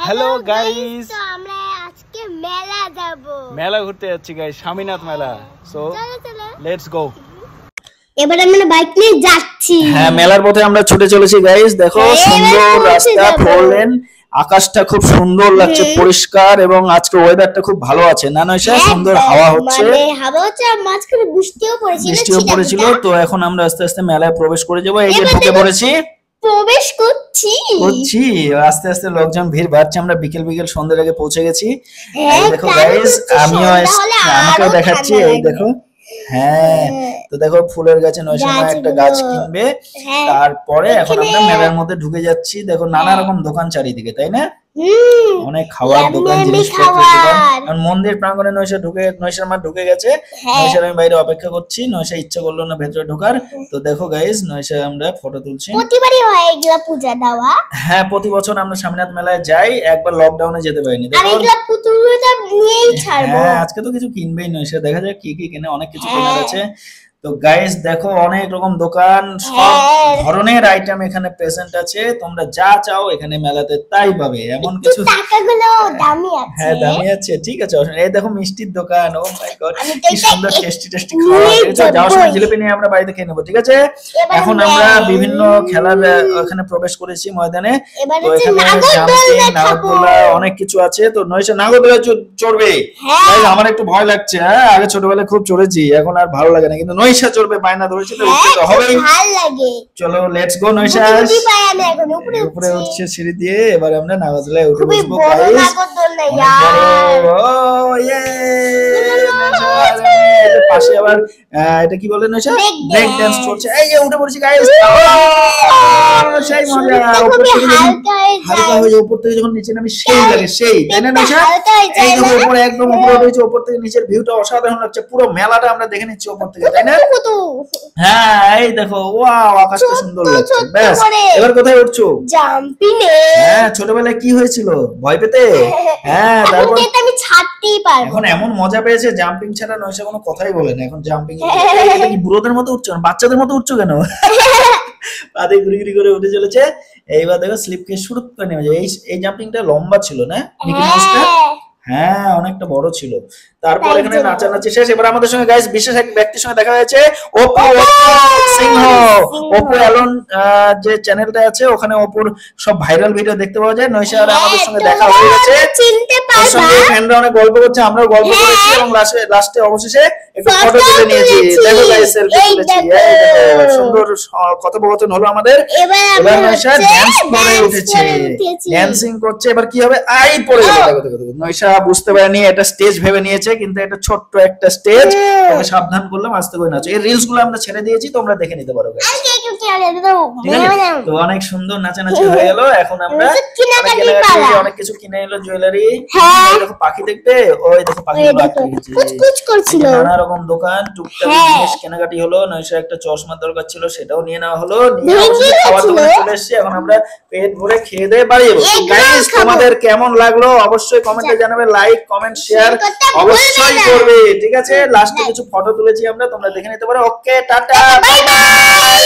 Hello guys, আমরা আজকে মেলা যাব। মেলা ঘুরতে যাচ্ছি গাইস, স্বামীনাথ মেলা। So let's go. এবার আমরা বাইক নিয়ে যাচ্ছি। হ্যাঁ, মেলার পথে আমরা ছুটে চলেছি গাইস। দেখো সুন্দর রাস্তা, ফোর লেন, আকাশটা খুব সুন্দর লাগছে, পরিষ্কার, এবং আজকে ওয়েদারটা খুব ভালো আছে না নয়সা? সুন্দর হাওয়া হচ্ছে, মানে হাওয়া হচ্ছে, মাঝখানে বৃষ্টিও পড়েছিল। তো এখন আমরা আস্তে আস্তে মেলায় প্রবেশ করে যাবো। এই যে ঢুকে পড়েছি, প্রবেশ করছি। আস্তে আস্তে লোকজন ভিড় বাড়ছে। আমরা বিকেল বিকেল সন্ধ্যার আগে পৌঁছে গেছি। এই দেখো গাইস, আমাকেও দেখাচ্ছি। এই দেখো, হ্যাঁ, তো দেখো ফুলের গাছে নয়সমা একটা গাছ কিনবে। তারপরে এখন আমরা মেলার মধ্যে ঢুকে যাচ্ছি। দেখো নানা রকম দোকান চারিদিকে, তাই না? অনেক খাওয়ার দোকান, জিনিসপত্রের দোকান। মন্দির প্রাঙ্গণে নয়শার মা ঢুকে গেছে। নয়শার আমি বাইরে অপেক্ষা করছি। নয়শা ইচ্ছা করলো না ভেতরে ঢোকার। তো দেখো গাইস, নয়শা আমরা ফটো তুলছি। প্রতিবারই হয় এগুলা পূজা দেওয়া। হ্যাঁ, প্রতি বছর আমরা স্বামীনাথ মেলায় যাই। একবার লকডাউনে যেতে পারিনি। আর এগুলা পুতুলটা নিয়েই ছাড়বো। হ্যাঁ, আজকে তো কিছু কিনবেই নয়শা। দেখা যাক কি কি কিনে, অনেক কিছু কেনার আছে। তো গাইস দেখো, অনেক রকম দোকান, সব ধরনের আইটেম এখানে প্রেজেন্ট আছে। তোমরা যা চাও এখানে মেলাতে তাই পাবে। এমন কিছু টাকাগুলো দামি আছে। হ্যাঁ, দামি আছে, ঠিক আছে। এই দেখো মিষ্টির দোকান। ও মাই গড, কি সুন্দর টেস্টি খাবার। যাওয়ার সময় জিলিপি নিয়ে আমরা বাড়িতে খেয়ে নেবো, ঠিক আছে? এখন আমরা বিভিন্ন খেলার ওখানে প্রবেশ করেছি ময়দানে। তো এখানে জাম্পিং, নাগরদোলা, অনেক কিছু আছে। তো নয়শা নাগরদোলা চড়বে। আমার একটু ভয় লাগছে। হ্যাঁ, আগে ছোটবেলায় খুব চড়েছি, এখন আর ভালো লাগে না। কিন্তু নয়শা চড়বে, বায়না ধরেছে, তো উঠতে তো হবেই। ভালো লাগে। চলো লেটস গো নয়শা। উপরে উঠছে সিঁড়ি দিয়ে। এবার আমরা নাগরদোলায় উঠে বসবো গাইস। পাশে আবার এটা কি বলে নয়শা? ব্রেক ডান্স চলছে। এই যে উঠে পড়েছি গাইস। সেই মজা। হালকা হয়ে যায়, উপর থেকে যখন নিচে নামি সেই লাগে, সেই, তাই না নয়শা? এই দেখো উপরে, একদম উপরে উঠেছি। উপর থেকে নিচের ভিউটা অসাধারণ লাগছে। পুরো মেলাটা আমরা দেখে নিচ্ছি উপর থেকে, তাই না? হ্যাঁ, এই দেখো, ওয়াও, আকাশটা সুন্দর লাগছে। ব্যাস, এবার কোথায় উঠছো? জাম্পিং এ। হ্যাঁ, ছোটবেলায় কি হয়েছিল? ভয় পেতে? হ্যাঁ, তারপর আমি ছাড়তেই পারবো। এখন এমন মজা পেয়েছে, জাম্পিং ছাড়া নয়শা কোনো কথাই বলে না। এখন জাম্পিং এটা কি বুড়োদের মতো উঠছো না, বাচ্চাদের মতো উঠছো কেন? পাতে ঘুরি ঘুরি করে উঠে চলেছে। এইবার দেখো স্লিপ খেয়ে শুরু করে নেমে যায়। এই জাম্পিংটা লম্বা ছিল না মিকি মাউসটা? হ্যাঁ, অনেকটা বড় ছিল। তারপর এখানে নাচানাচি শেষ। এবার আমাদের সঙ্গে গাইস বিশেষ এক ব্যক্তির সঙ্গে দেখা হয়েছে। অপু সিংহ, অপু অ্যালন যে চ্যানেলটা আছে, ওখানে অপুর সব ভাইরাল ভিডিও দেখতে পাওয়া যায়। নয়শা আর আমাদের সঙ্গে দেখা হয়ে গেছে। চিনতে পারবা। ওর সঙ্গে ফ্রেন্ডরা অনেক গল্প করছে, আমরাও গল্প করেছি, এবং লাস্টে অবশেষে একটু ফটো তুলে নিয়েছি। দেখো গাইস, সেলফি তুলেছি। এই দেখো সুন্দর কথোপকথন হলো আমাদের। এবার নয়শা ড্যান্স করে উঠেছে, ড্যান্সিং করছে। এবার কি হবে? আই পড়ে গেল। দেখো নয়শা বুঝতে পারেনি এটা স্টেজ ভেবে নিয়েছে, কিন্তু এটা ছোট্ট একটা স্টেজ। ওকে সাবধান করলাম, আস্তে করে নাচো। এই রিলস গুলো আমরা ছেড়ে দিয়েছি, তোমরা দেখে নিতে পারো গাইস। তো অনেক সুন্দর নাচানাচি হয়ে গেল। এখন আমরা অনেক কিছু কিনে এলো, জুয়েলারি। দেখো পাখি দেখবে, ওই দেখো পাখি করছিল। নানা রকম দোকান, টুকটাক জিনিস কেনাকাটি হলো। নয়শা একটা চশমার দরকার ছিল, সেটাও নিয়ে নেওয়া হলো। খাবার দোকানে চলে এসেছি। এখন আমরা পেট ভরে খেয়ে দিয়ে বাড়ি যাবো। গাইস, তোমাদের কেমন লাগলো অবশ্যই কমেন্টে জানাবে। লাইক, কমেন্ট, শেয়ার অবশ্যই করবে, ঠিক আছে? লাস্টে কিছু ফটো তুলেছি আমরা, তোমরা দেখে নিতে পারো। ওকে, টাটা, বাই বাই।